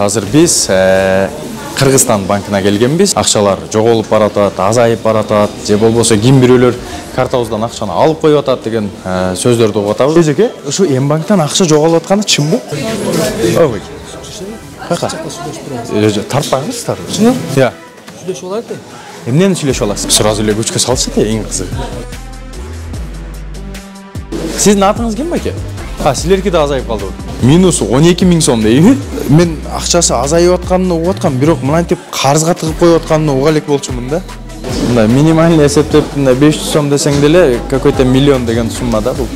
Hazır biz Kırgızстан банкына келгенбиz. Акчалар жоголуп баратат, азайып баратат, же болбосо ким бирөөлөр картабыздан акчаны алып коюп атат деген сөздөрдү угуп атабыз. Эжеке, ушу М-банктан акча жоголуп атканы чынбы? Ой. Кайка? Тартпаңыздар. Чын? Я. Сүйлөшүп алат да. Эмнени сүйлөшүп аласыз? Сразу эле көчкө салчы да, эң кызыгы. Сиздин атыңыз ким беке? Силерки да азайып калдыбы? Минус 12 000 сом дейби. Мен акчасы азайып атканын угуп аткам, бирок мынантип карызга тыгып коюп атканын уга элек болчумун да. Мындай минимальный эсептеп 500 сом десең деле какой-то миллион деген сумма да бул.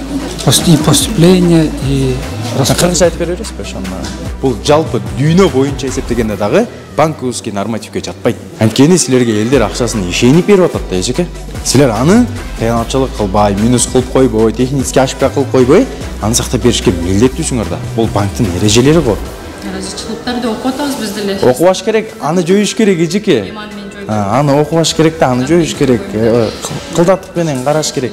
И поступление и Кыргызча айтып бере бересизби ошону? Бул жалпы дүйнө боюнча эсептегенде дагы банковский нормативге жатпайт. Анткени силерге элдер акчасын ишенип берип атат да эжеке. Силер аны кыянатчылык кылбай, минус кылып койбой, технический ошибка кылып койбой, аны сактап беришке милдеттүүсүңөр да. Бул банктын эрежелери го. Эразычылыктарды окуп атабыз биз деле. Окубаш керек, аны жоюш керек эжеке. Аны окубаш керек да, аны жоюш керек. Кылдатып менен караш керек.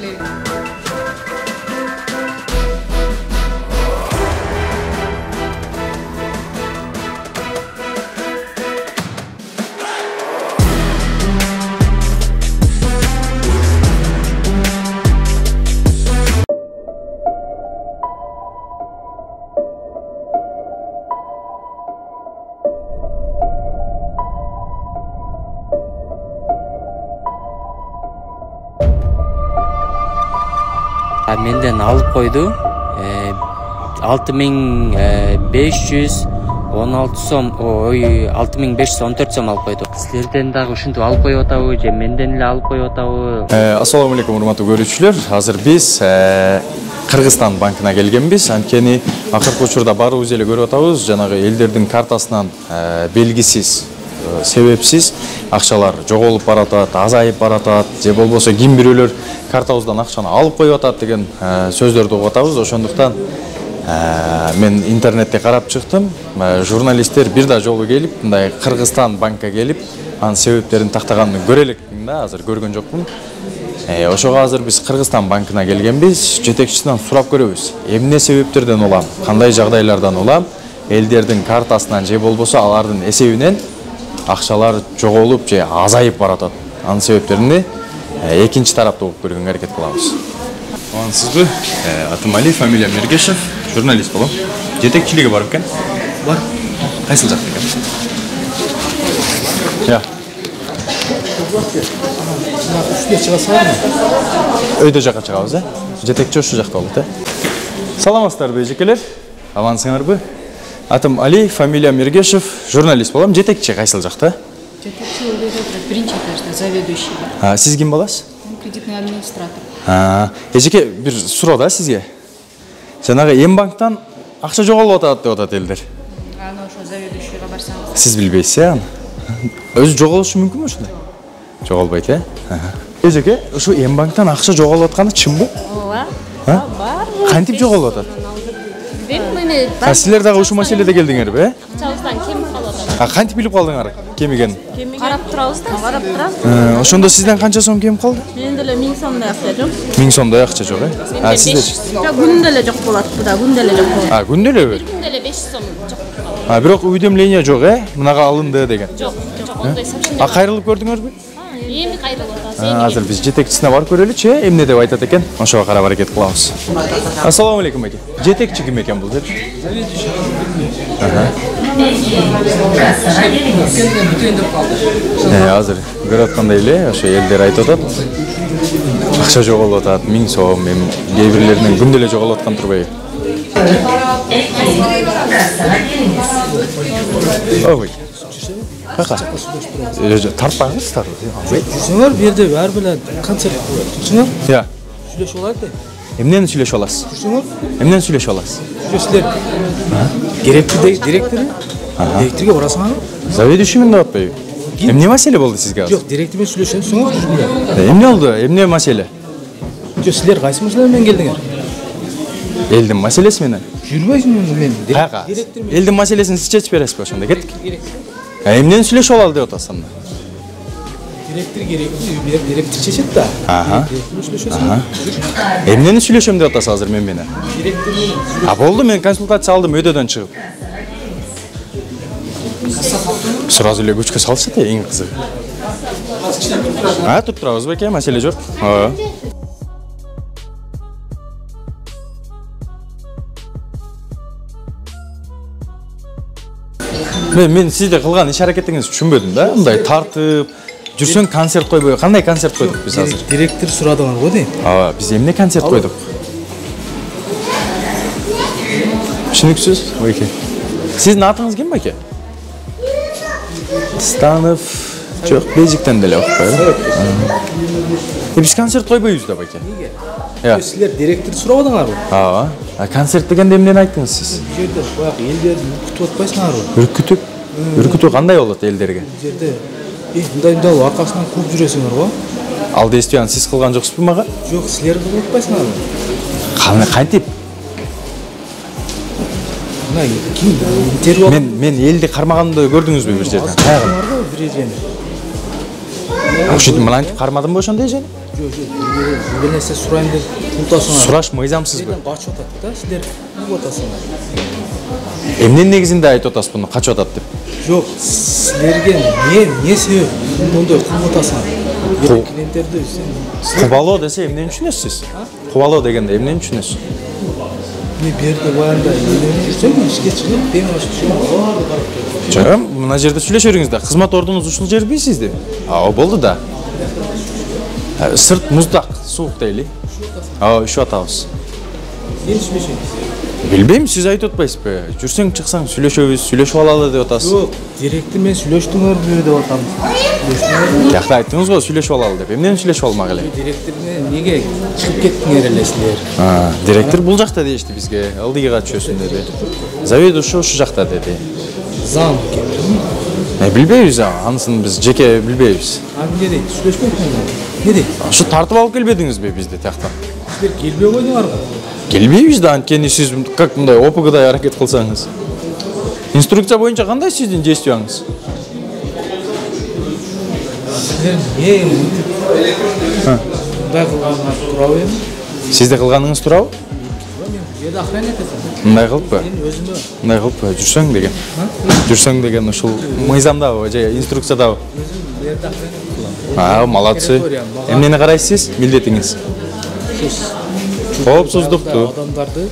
Menden alıp koydu. 6516 сом, 6514 сом алып койду. Силерден дагы ушинтип алып коюп атабы, же менден эле алып коюп атабы? Ассаламу алейкум, урматтуу көрүүчүлөр. Азыр биз Кыргызстан банкына келгенбиз. Анткени акыркы учурда баарыбыз эле көрүп атабыз, жанагы элдердин картасынан белгисиз, себепсиз акчалар жоголуп баратат, азайып баратат, же болбосо ким бирөөлөр картабыздан акчаны алып коюп атат деген сөздөрдү угуп атабыз. Ошондуктан мен интернетте карап чыктым. Журналисттер бир да жолу келип, мындай Кыргызстан банкка келип, анын себептерин тактаганын көрө элекмин да, азыр көргөн жокмун. Ошого азыр биз Кыргызстан банкына келгенбиз. Жетекчисинен сурап көрөбүз. Эмне себептерден улам, кандай жагдайлардан улам элдердин картасынан же болбосо алардын эсебинен акчалар жоголуп же азайып баратат. Анын себептерин экинчи тарапты угуп көргөнгө аракет кылабыз. Амансызбы? Атым Али, фамилиям Мергешев, журналист болом. Жетекчилиги бар экен? бар. Кайсыл жакта экен? Я. Үстүнө чыга салам. Өйдө жака чыгабыз, Жетекчи ошол жакта болот, Саламатсыздарбы, эжекелер? Амансыңарбы? Атым Али, фамилиям Мергешев, журналист болом. Жетекчи кайсыл жакта? Жетекчи биринчи этажда, заведующий. Сиз ким боласыз? Кредитный администратор. Эжеке, бир суроо да сизге. Жанагы М-банктан акча жоголуп атат деп атат элдер. Аны ошо заведующийга барсаңыз. Сиз билбейсиз, аны? Өзү жоголушу мүмкүнбү ушундай? Жоголбойт, Эжеке, ушу М-банктан акча жоголуп атканы чынбы? Ооба. Бар. Кантип жоголуп атат? Мени Силер дагы ушул маселеде келдиңерби, акчабыздан кем калып атат. Кантип билип калдыңар кем экенин? Карап турабыз да, карап турабыз. Ошондо сизден канча сом кем калды? Менде деле 1000 сомдой акча жок. 1000 сомдой акча жок, Сизде? Жок, күндө эле жок болот, буда күндө эле жок болот. Күндө элеби? Күндө эле 500 сом жок. Бирок уведомление жок, Мынага алынды деген. Жок, ондай сообщение. Кайрылып көрдүңөрбү? Эми кайрылып атабыз. Азыр биз жетекчисине барып көрөлүчү, эмне деп айтат экен? Ошого карап аракет кылабыз. Ассаламу алейкум эке. Жетекчи ким экен бул деп? Азыр көрүп аткандай эле, ошо элдер айтып атат. Акча жоголуп атат, 1000 сом, кээ бирлеринин күндө эле жоголуп аткан турбайбы? Ой. Кайка? Тартпаңыздар. Жүрсөңөр бу жерде баары менен концерт болот. Жүрсөңөр? Я. Сүйлөшүп алат да. Эмнени сүйлөшүп аласыз? Жүрсөңөр? Эмнени сүйлөшүп аласыз? Силер директорге барасыңар. Заведующиймин деп атпайбы? Эмне маселе болду сизге азыр? Жок, директор менен сүйлөшөңөр. Эмне болду? Эмне маселе? Жок, силер кайсы маселе менен келдиңер? Элдин маселеси менен. Жүрбөйсүңөр мен. Кайка? Элдин маселесин сиз чечип бересизби ошондо? Кеттик. Эмнени сүйлөшүп алалы деп атасыз анда? Директор керекпи? Директор чечет да. Эмнени сүйлөшөм деп атасыз азыр мен менен? Болду, мен консультация алдым өйдөдөн чыгып. Сразу эле көчкө салышат эң кызыгы. Туруп турабыз беке, маселе жок. Мен сизде кылган иш-аракетиңизди түшүнбөдүм да. Мындай тартып, жүрсөң концерт койбой, кандай концерт койдук биз азыр? Директор сурадыңар го дейм. Биз эмне концерт койдук? Түшүнүксүз, беке. Сиздин атыңыз ким беке? Станов. Жок, Бейжиктен деле окуп. Биз концерт койбойбуз да беке. Эмнеге? Силер директор сурабадыңарбы? Концерт дегенде эмнени айттыңыз сиз? Бул жерде баягы элдерди үркүтүп атпайсыңарбы? Үркүтүп кандай болот элдерге? Бул жерде мындай аркасынан кууп жүрөсүңөр го. Ал действияны сиз кылган жоксузбу мага? Жок, силер кылып атпайсыңарбы? Кантип? Мына ким интервью Мен элди кармаганымды көрдүңүзбү бир жерден? Кайгы? бир эжени. Ошентип мынантип кармадымбы ошондо эжени? Жок, бир нерсе сурайм деп култасыңар. Сураш мыйзамсызбы? Качып атат да, силер кууп атасыңар. Эмненин негизинде айтып атасыз буну качып атат деп? Жок, силерге эмне себеп мондой кылып атасыңар? Клиенттерди Кубалоо десе эмнени түшүнөсүз сиз? Кубалоо дегенде эмнени түшүнөсүз? Мен берде баянда жүрсөм, ишке чыгып, мен ошо түшүнөм. Жок, мына жерде сүйлөшө бериңиз да. Кызмат ордуңуз ушул жерби сизди? Болду да. Сырт муздак, суук дейли. Ушуп атабыз. Мен сүйлөшөм. Билбейм, сиз айтып атпайсызбы? Жүрсөң чыксаң сүйлөшөбүз, сүйлөшүп алалы деп атасыз. Жок, директор мен сүйлөштүңөрбү деп атам. Жакта айттыңыз го сүйлөшүп алалы деп. Эмнени сүйлөшүп алмак эле? Директор менен неге чыгып кеттиңер эле силер? Директор бул жакта дешти бизге. Ылдыйга түшөсүн деди. Заведующий ушул жакта деди. Зам экен. Билбейбиз, анысын биз жеке билбейбиз. Эмне дейт? Сүйлөшпөйсүңөр? Эмне дейт? Ушу тартып алып келбедиңизби бизди тияктан? Силер келбей койдуңарбы? Келбейбиз да, анткени сиз как мындай ОПГдай аракет кылсаңыз. Инструкция боюнча кандай сиздин действияңыз? Силер мындай кылганыңар туурабы эми? Сизде кылганыңыз туурабы? Мен жерде охранять этем. Мындай кылыппы? Мен өзүмө Мындай кылыппы? Жүрсөң деген. Жүрсөң деген ушул мыйзамдабы же инструкциядабы? жерде охранять кылам. Молодцы. Эмнени карайсыз? Милдетиңиз. Коопсуздукту. Адамдарды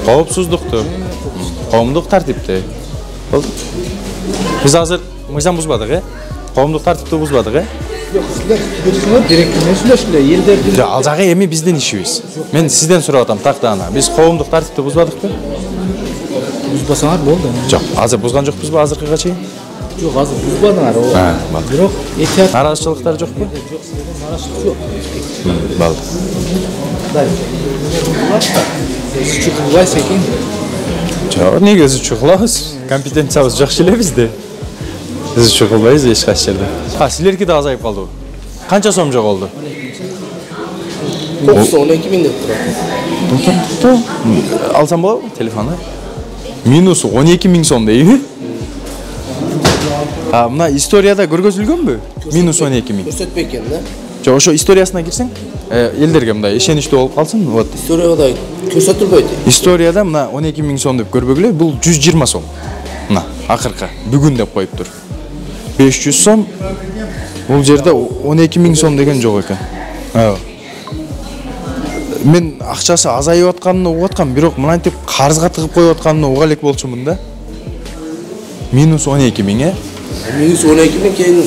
Коопсуздукту. Коомдук тартипти. Болду. Биз азыр мыйзам бузбадык, Коомдук тартипти бузбадык, Жок, силер сүйлөшсөңөр, директор менен сүйлөшүлө, элдердин. Ал жагы эми биздин ишибиз. Мен сизден сурап атам тактана. Биз коомдук тартипти бузбадыкпы? Бузбасаңар болду. Жок, азыр бузган жокпузбу азыркыга чейин? Жок, азыр бузбадыңар. Бирок этият Наразычылыктар жокпу? жок, силерден наразычылык жок. Болду. Сичи кылбайсыз экен. Жок, неге зүчү кылабыз? Компетенциябыз жакшы эле бизде. Зүчү кылбайбыз эч кайсы жерде. Силерки да азайып калдыбы? Канча сом жоголду? 12 миң деп турат. Алсам болобу телефону? Минус 12 миң сом дейби? Мына историяда көргөзүлгөнбү? Минус 12 миң. Көрсөтпөй экен да. Жок, ошо историясына кирсең, элдерге мындай ишеничтүү болуп калсын. Вот. Историяда көрсөтүлбөйт. Историяда мына 12 миң сом деп көрбөгүлө, бул 120 сом. Мына акыркы бүгүн деп коюптур. 500 сом. Бул жерде 12 миң сом деген жок экен. Мен акчасы азайып атканын угуп аткам, бирок мынантип карызга тыгып коюп атканын уга элек болчумун да. Минус 12 миң, Минус 12 миң кейін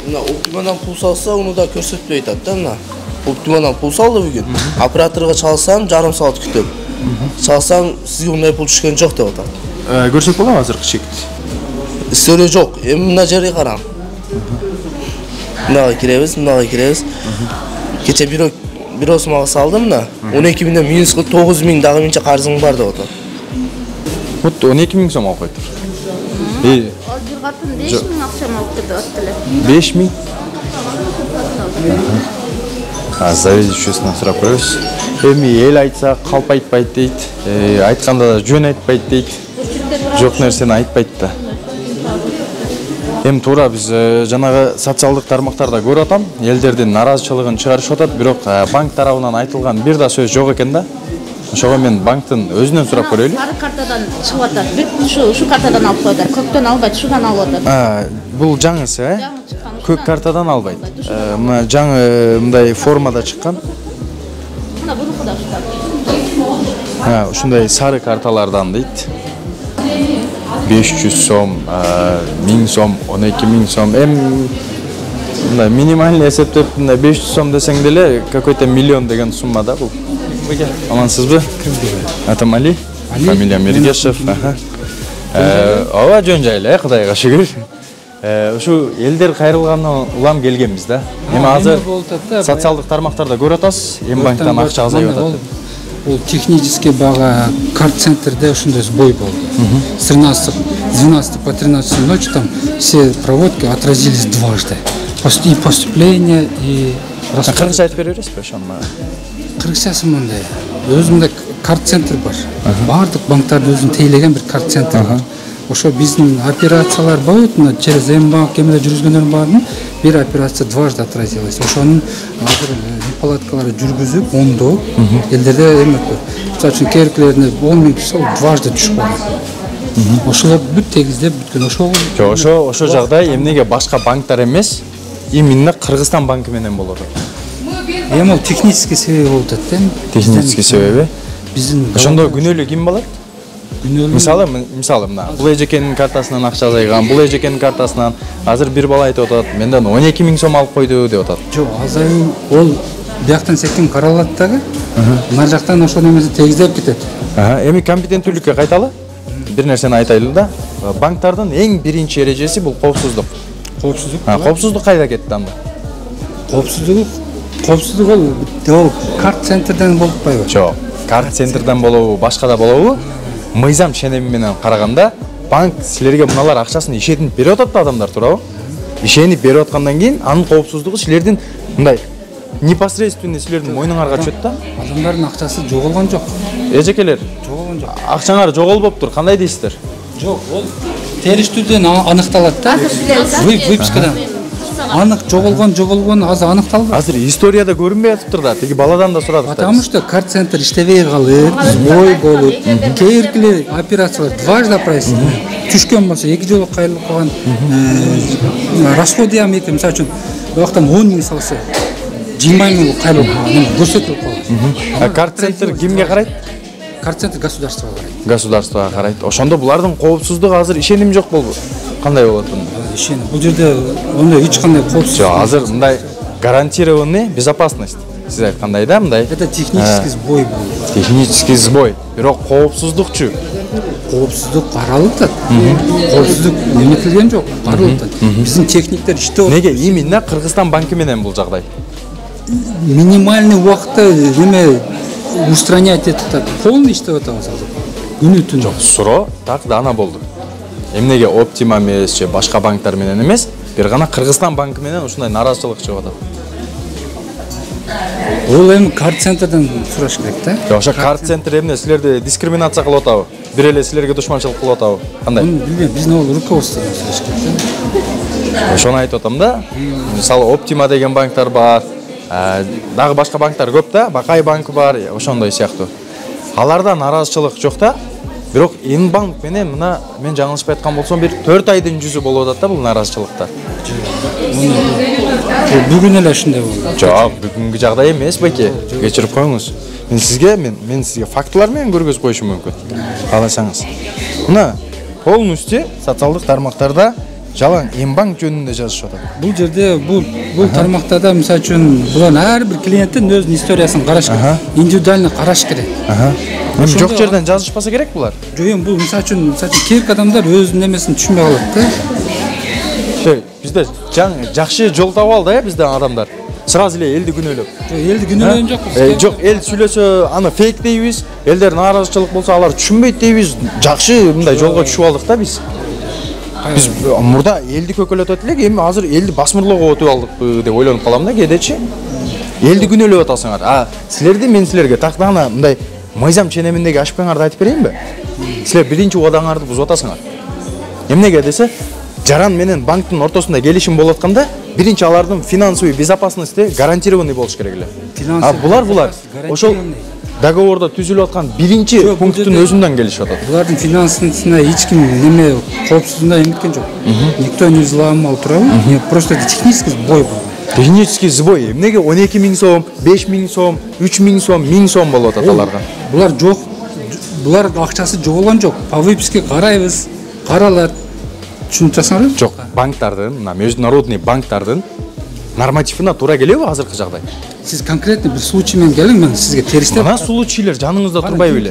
мына Оптимадан пул салса, оны да көрсөтпөй атат да мына. Оптимадан пул салды бүгүн. Операторга чалсам, жарым саат күтөм. Чалсам, сизге мындай пул түшкөн жок деп атат. Көрсөк болобу азыркы чек? История жок. Эми мына жерге караң. Мынага киребиз. Кече бирөөсү мага салды мына. 12 миңден минус 9 миң дагы менче карызың бар деп атат. Вот 12 миң сом алып коюптур. Ал бир катын 5 миң акчаны алып кетип аттылар. 5 миң? Заведующийсинен сурап көрөбүз. Эми эл айтса калп айтпайт дейт. Айтканда да жөн айтпайт дейт. Жок нерсени айтпайт да. Эми туура биз жанагы социалдык тармактарда көрүп атам, элдердин наразычылыгын чыгарышып атат, бирок банк тарабынан айтылган бир да сөз жок экен да. Ошого мен банктын өзүнөн сурап көрөйлү. Сары картадан чыгып атат. Бүт ушу картадан алып коюптар. Көктөн албайт, шудан алып атат. Бул жаңысы, Жаңы чыккан. Көк картадан албайт. Мына жаңы мындай формада чыккан. Мына бунуку да ушундай. Ушундай сары карталардан дейт. 500 сом, 1000 сом, 12.000 сом. Мындай минимальный эсептеп 500 сом десең деле какой-то миллион деген сумма да бул. Амансызбы? Атым Али, фамилия Мергешев. Ооба жөн жайлы, Кудайга шүгүр. Ушу элдер кайрылгандан улам келгенбиз да. Эми азыр социалдык тармактарда көрүп атасыз, М-банктан акча азайып атат. Ол технический бага карт-центрде ушундай сбой болду. С 12 по 13 ночи там все проводки отразились дважды. И поступление, и расход. Кыргызча айтып бере бересизби ошону мага? Кыргызчасы мындай. Өзүмдө карт-центр бар. Бардык банктарда өзүн тейлеген бир карт-центр бар. Ошо биздин операциялар болот, через М-банк эмеле жүргүзгөндөрдүн баарын бир операция дважды отразилась. Ошонун азыр палаткалары жүргүзүп, оңдоп, элдерде эме көп. Мисалы үчүн керектерине 10.000 сом дважды түшүп калган. Ошолор бүт тегиздеп бүткөн. Ошо жагдай эмнеге башка банктар эмес, именно Кыргызстан банкы менен болот? Эми ал технический себеби болуп атат да. Технический себеби? Биздин ошондо күнөөлүү ким болот? Мисалы мына бул эжекенин картасынан акча азайган, бул эжекенин картасынан азыр бир бала айтып атат, менден 12.000 сом алып койду деп атат. Жок, азайуу ол бияктан секин каралат дагы. Мына жактан ошол эмеси тегиздеп кетет. Эми компетенттүүлүккө кайталы. Бир нерсени айтайлы да. Банктардын эң биринчи эрежеси бул коопсуздук. Коопсуздук кайда кетти анда? Коопсуздук ол карт-центрден болуп атпайбы? Жок, карт-центрден болобу, башка да болобу? Мыйзам ченеми менен караганда, банк силерге мыналар акчасын ишетип берип атат да адамдар, туурабы? Ишенип берип аткандан кийин анын коопсуздугу силердин мындай непосредственно силердин мойнуңарга түшөт да. Адамдардын акчасы жоголгон жок. Эжекелер, Жоголгон жок. Акчаңар жоголбоптур, кандай дейсиздер? Жок, ол териштүүдөн аныкталат да. Выпискадан. Анык жоголгон азыр аныкталды. Азыр историяда көрүнбөй атыптыр да, тиги баладан да сурадык. Потому что карт-центр иштебей калып, сбой болуп, кейинки операциялар дважды отразились. Түшкөн болсо эки жолу кайрылып калган. Расходы ham эки, мисалы үчүн, убактан 10.000 салса, 20.000 кайрылып калган, көрсөтүлүп калган. Карт-центр кимге карайт? Карт-центр государствого карайт. Государствого карайт. Ошондо булардын коопсуздугу азыр ишеним жок болду. Кандай болот бунда? Ишеним. Бул жерде ондай эч кандай коопсуздук. Жок, азыр мындай гарантированный безопасность. Сиз айткандай да, мындай. Это технический сбой болду. Технический сбой. Бирок коопсуздукчу. Коопсуздук каралып атат. Коопсуздук эметилген жок, каралып атат. Биздин техниктер иштеп атат. Неге именно Кыргызстан банкы менен бул жагдай? Минимальный убакытта эме устранять этип атат. Полный иштеп атабыз азыр. Күнү түн. Жок, суроо так да ана болду. Эмнеге Оптима эмес же башка банктар менен эмес, бир гана Кыргызстан банкы менен ушундай наразычылык чыгып атат. Ол эми карт-центрден сураш керек да. Ошо карт-центр эмне силерди дискриминация кылып атабы? Бир эле силерге душманчылык кылып атабы? Кандай? Билбейм, биздин ол руководстводон сураш керек да. Ошону айтып атам да. Мисалы Оптима деген банктар бар. Дагы башка банктар көп да, Бакай банкы бар, ошондой сыяктуу. Аларда наразычылык жок да. Бирок М-банк менен мына мен жаңылышпай айткан болсом бир 4 айдын жүзү болуп атат да бул наразычылыктар. Бүгүн эле ушундай болду. Жок, бүгүнкү жагдай эмес байке. Кечирип коюңуз. Мен сизге фактылар менен көргөзүп коюшум мүмкүн. Кааласаңыз. Мына полностью социалдык тармактарда жалаң М-банк жөнүндө жазышып атат. Бул жерде бул тармактарда мисалы үчүн булар ар бир клиенттин өзүнүн историясын караш керек. Индивидуально караш керек. Жок жерден жазышпаса керек булар. Жок, бул мисалы үчүн керек адамдар өзүнүн эмесин түшүнбөй калат да. Бизде жакшы жол таап алды да бизден адамдар. Сразу эле элди күнөөлөп. Элди күнөөлөгөн жокпуз. Жок, эл сүйлөсө аны фейк дейбиз. Элдер наразычылык болсо алар түшүнбөйт дейбиз. Жакшы мындай жолго түшүп алдык да биз. Биз мурда элди көкөлөтөт элек, эми азыр элди басмырлоого өтүп алдык деп ойлонуп калам да кээдечи. Элди күнөөлөп атасыңар. Мен силерге тактана мындай мыйзам ченеминдеги ошибкаңарды айтып берейинби? Силер биринчи убадаңарды бузуп атасыңар. Эмнеге десе, жаран менен банктын ортосунда келишим болуп атканда, биринчи алардын финансовый безопасности гарантированный болуш керек эле. А булар ошол договордо түзүлүп аткан биринчи пункттун өзүнөн келишип атат. Булардын финансысына эч ким неме коопсуздугунда эметкен жок. Никто не взломал турабы? Нет, просто технический сбой был. Технический сбой. Эмнеге 12 000 сом, 5 000 сом, 3 000 сом, 1000 сом болуп атат аларга? Булар жок. Булар акчасы жоголгон жок. По выписке карайбыз. Каралат. Түшүнүп жатсыңарбы? Жок, банктардын, мына международный банктардын нормативине туура келеби азыркы жагдай? Сиз конкретно бир случай менен келиң, мен сизге териштеп. Мына случайлар жаныңызда турбай беле?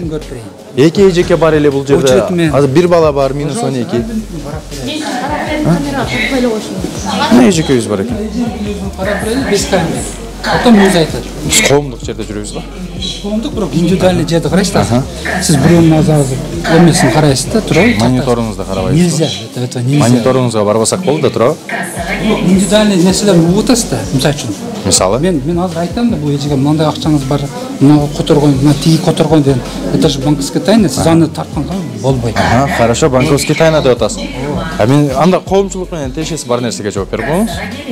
Эки эжеке бар эле бул жерде. Азыр бир бала бар, минус 12. Эмне эжекебиз бар экен? Карап берели, без камера. Потом өзү айтат. Биз коомдук жерде жүрөбүз да. Коомдук, бирок индивидуальный жерде карайсыз да. Сиз бирөөнүн азыр эмесин карайсыз да, туурабы? Мониторуңузда карабайсыз. Нельзя, это нельзя. Мониторуңузга барбасак болду да, туурабы? Индивидуальный нерселерди угуп атасыз да, мисалы үчүн. Мисалы? Мен азыр айтам да, бул эжеге мындай акчаңыз бар, мына которгон, мына тиги которгон деген. Это же банковская тайна, сиз аны тартканга болбойт. Хорошо, банковский тайна деп атасыз. А мен анда коомчулук менен тиешеси бар нерсеге жооп берип коюңуз.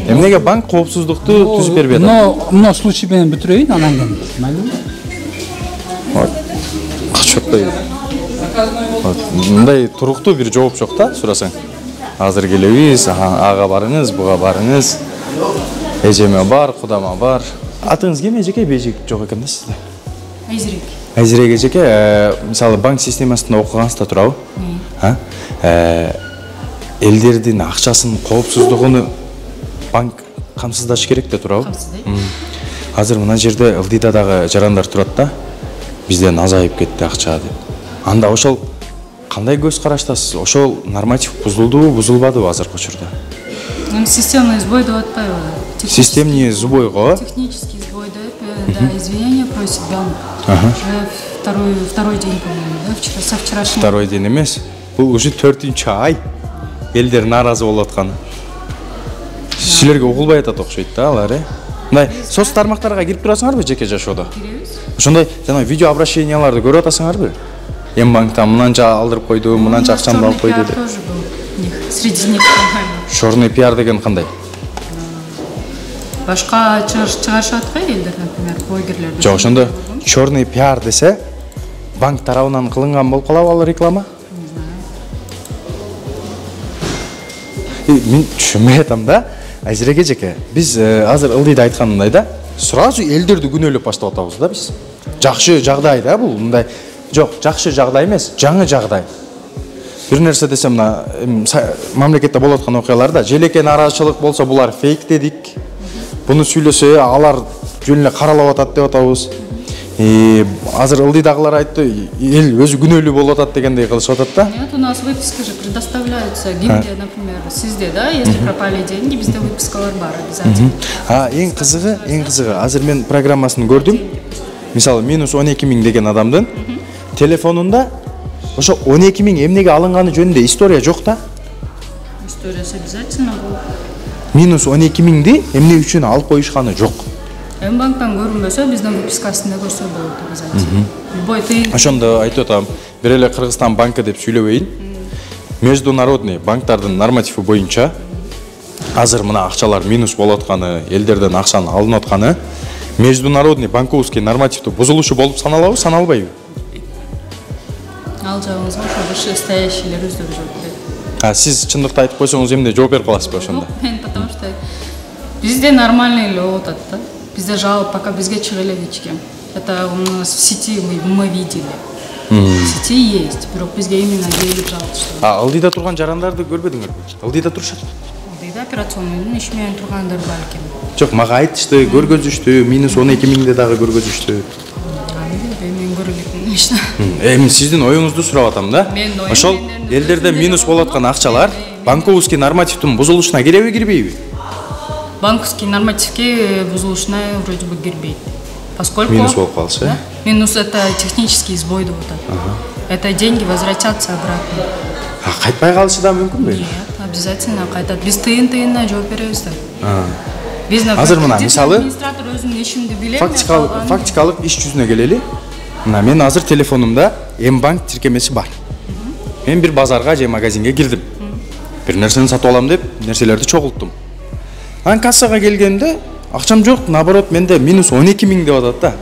Эмнеге банк коопсуздукту түзүп бербей атат? Мына случай менен бүтүрөйүн, анан кийин. Майлы? Качпай. Мындай туруктуу бир жооп жок да, сурасаң. Азыр келебиз, ага барыңыз, буга барыңыз. Эжеме бар, кудама бар. Атыңыз ким эжеке, бежек жок экен да сизде? Айзирек. Айзирек эжеке, мисалы банк системасында окугансызда турабы? Элдердин акчасынын коопсуздугуну банк камсыздашы керек да турабы? Азыр мына жерде ылдыйдагы жарандар турат да. Бизден азайып кетти акча деп. Анда ошол кандай көз караштасыз? Ошол норматив бузулдубу, бузулбадыбы азыркы учурда? Системный сбой деп атпайбы? Системный сбойго? Технический сбой деп, да, извинения просит банк. Уже второй день, по-моему, да, со вчерашнего. Второй день эмес. Бул уже 4-чү ай. Элдер нааразы болуп атканы. Силерге угулбай атат окшойт да алар, Мындай соц тармактарга кирип турасыңарбы жеке жашоодо? Ошондой жана видео обращенияларды көрүп атасыңарбы? Банктан мынанча алдырып койду, мынанча акчамды алып койду деп. Тоже был. Среди них. Черный пиар деген кандай? Башка чыгарышат го элдер, например, блогерлер. Жок, ошондо черный пиар десе, банк тарабынан кылынган болуп калабы ал реклама? Мен түшүнбөй атам да. Айзиреке жеке, биз азыр ылдыйда айтканындай да, сразу элдерди күнөөлөп баштап атабыз да биз. Жакшы жагдай да бул, мындай. Жок, жакшы жагдай эмес, жаңы жагдай. Бир нерсе десем, мына мамлекетте болуп аткан окуяларда желеке нааразычылык болсо булар фейк дедик. Буну сүйлөсө алар жөн эле каралап атат деп атабыз. Азыр ылдыйдагылар айтты, эл өзү күнөөлүү болуп атат дегендей кылышып атат да. Нет, у нас выписка же предоставляется. Гимде, например, сизде, да, если пропали деньги, бизде выпискалар бар обязательно. Эң кызыгы, азыр мен программасын көрдүм. Мисалы, минус 12 000 деген адамдын телефонунда ошо 12 000 эмнеге алынганы жөнүндө история жок да. Историясы обязательно был. Минус 12 000ди эмне үчүн алып коюшканы жок. Банктан көрүнбөсө, биздин выпискасында көрсө болот обязательно. Любой тыйын. Ошондо айтып атам, бир эле Кыргызстан банкы деп сүйлөбөйүн. Международный банктардын нормативи боюнча азыр мына акчалар минус болуп атканы, элдерден акчаны алынып атканы международный банковский нормативди бузулушу болуп саналабы, саналбайбы? Ал жагыңызга ошо вышестоящийлер өздөрү жооп берет. Сиз чындыкты айтып койсоңуз эмне жооп берип каласызбы ошондо? Мен потому что бизде нормальный эле болуп атат да. Бизде жалоб пока бизге чыга элек эчкем. Это у нас в сети мы видели. В сети есть, бирок бизге именно келип жалпы. Ылдыйда турган жарандарды көрбөдүңөрбү? Ылдыйда турушат. Ылдыйда операционный иш менен тургандар бар экен. Жок, мага айтышты, көргөзүштү, минус 12 000 дагы көргөзүштү. Мен көргөзүм иште. Эми сиздин оюңузду сурап атам да. Ошол элдерде минус болуп аткан акчалар банковский нормативдин бузулушуна киреби, кирбейби? Банковский нормативке бузулушуна вроде бы кирбейт. Поскольку минус болуп калышы. Минус это технический сбой деп атат. Это деньги возвратятся обратно. Кайтпай калышы да мүмкүнбү? Нет, обязательно кайтат. Биз тыйын-тыйынына жооп беребиз да. Азыр мына мисалы администратор өзүнүн ишимди билем. Фактикалык иш жүзүнө келели. Мына мен азыр телефонумда М-банк тиркемеси бар. Мен бир базарга же магазинге кирдим. Бир нерсени сатып алам деп нерселерди чогулттум. Анан кассага келгенде акчам жок, наоборот менде минус 12 000 деп атат да.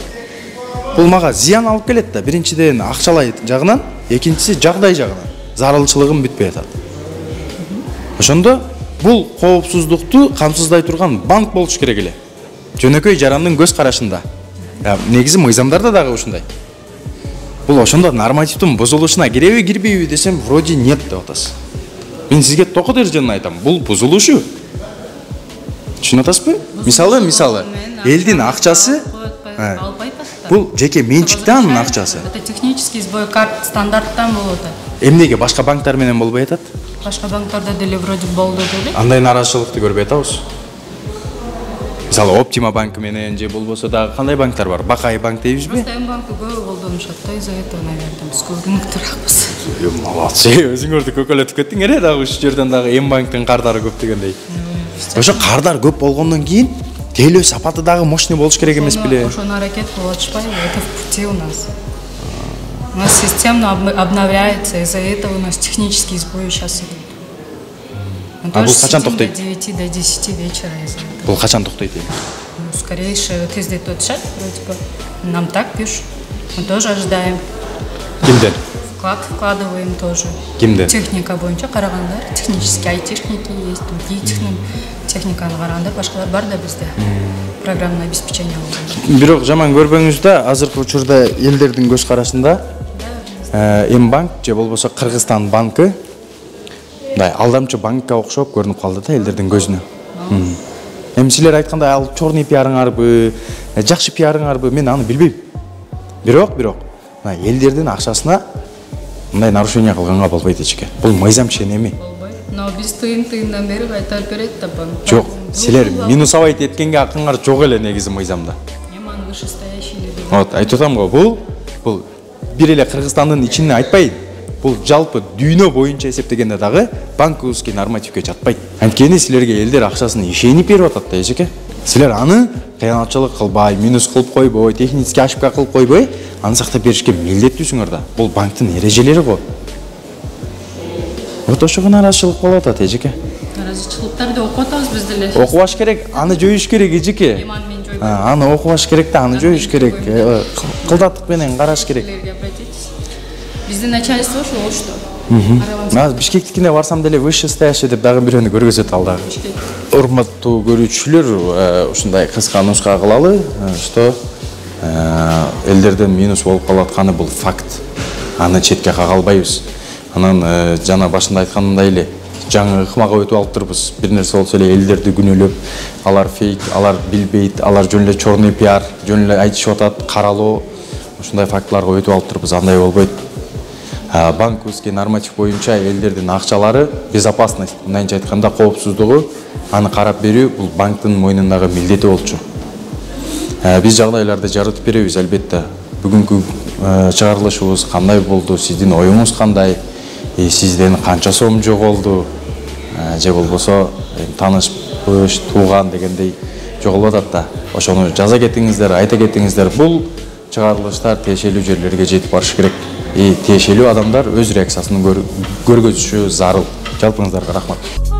Бул мага зыян алып келет да. Биринчиден акчалай жагынан, экинчиси жагдай жагынан. Зарылчылыгым бүтпөй атат. Ошондо бул коопсуздукту камсыздай турган банк болуш керек эле. Жөнөкөй жарандын көз карашында. Негизи мыйзамдарда дагы ушундай. Бул ошондо нормативдин бузулушуна киреби, кирбейби десем, вроде нет деп атасыз. Мен сизге токот эрженин айтам. Бул бузулушу. Түшүнүп атасызбы? Мисалы, элдин акчасы бул жеке менчикте анын акчасы. Это технический сбой карт стандарттан болот. Эмнеге башка банктар менен болбой атат? Башка банктарда деле вроде болду деле. Андай нараазычылыкты көрбөй атабыз. Мисалы Оптима банкы менен же болбосо дагы кандай банктар бар? Бакай банк дейбизби? М банкы көп колдонушат да, из-за этого, наверное, биз көргөнүктүрөкпүз. Молодцы, өзүңөрдү көкөлөтүп кеттиңер дагы ушул жерден дагы М банктын кардары көп дегендей. Ошо кардар көп болгондон кийин тейлөө сапаты дагы мощный болуш керек эмес беле? Ошону аракет кылып атышпайбы? Это в пути у нас. У нас системно обновляется, из-за этого у нас технический сбой сейчас идет. А бул качан токтойт? До 9 до 10 вечера из-за этого. Бул качан токтойт? Скорейшее тездетип атышат, вроде бы. Нам так пишут. Мы тоже ожидаем. Кимден? Вклад вкладываем тоже. Кимден? Техника боюнча карагандар, технические айтишники есть, другие техниканы карагандар, башкалар бар да бизде. Программное обеспечение болду. Бирок жаман көрбөңүз да, азыркы учурда элдердин көз карашында М банк же болбосо Кыргызстан банкы мындай алдамчы банкка окшоп көрүнүп калды да элдердин көзүнө. Эми силер айткандай ал чорный пиарыңарбы, жакшы пиарыңарбы, мен аны билбейм. Бирок элдердин акчасына мындай нарушение кылганга болбойт эчке. Бул мыйзам ченеми. Но биз тыйындан бери кайтарып берет да банк. Жок, силер минусовать эткенге акыңар жок эле негизи мыйзамда. Эми аны вышестоящий деп. Вот, айтып атам го, бул бир эле Кыргызстандын ичине айтпайт. Бул жалпы дүйнө боюнча эсептегенде дагы банковский нормативге жатпайт. Анткени силерге элдер акчасын ишенип берип атат да эжеке. Силер аны кыянатчылык кылбай, минус кылып койбой, технический ошибка кылып койбой, аны сактап беришке милдеттүүсүңөр да. Бул банктын эрежелери го. Вот ошого нараазычылык болуп атат эжеке. Нараазычылыктарды окуп атабыз биз деле. Окубаш керек, аны жоюш керек эжеке. Аны окубаш керек да, аны жоюш керек. Кылдаттык менен караш керек. Биздин начальство ошол что. Аз Бишкектикине барсам деле вышестоящий деп дагы бирөөнү көргөзөт ал дагы. Урматтуу көрүүчүлөр, ушундай кыска нуска кылалы, что элдерден минус болуп калатканы бул факт. Аны четке кагалбайбыз. Анан жана башында айтканымдай эле жаңы ыкмага өтүп алыптырбыз. Бир нерсе болсо эле элдерди күнөөлөп, алар фейк, алар билбейт, алар жөн эле чорный пиар, жөн эле айтышып атат, каралоо. Ушундай фактыларга өтүп алыптырбыз. Андай болбойт. Банковский норматив боюнча элдердин акчалары безопасность, мындайча айтканда коопсуздугу, аны карап берүү бул банктын мойнундагы милдети болчу. Биз жагдайларды жарытып беребиз албетте. Бүгүнкү чыгарылышыбыз кандай болду, сиздин оюңуз кандай, сизден канча сом жоголду, же болбосо тааныш, тууган дегендей жоголуп атат да. Ошону жаза кетиңиздер, айта кетиңиздер. Бул чыгарылыштар тиешелүү жерлерге жетип барыш керек. Тиешелүү адамдар өз реакциясын көргөзүшү зарыл. Жалпыңыздарга рахмат.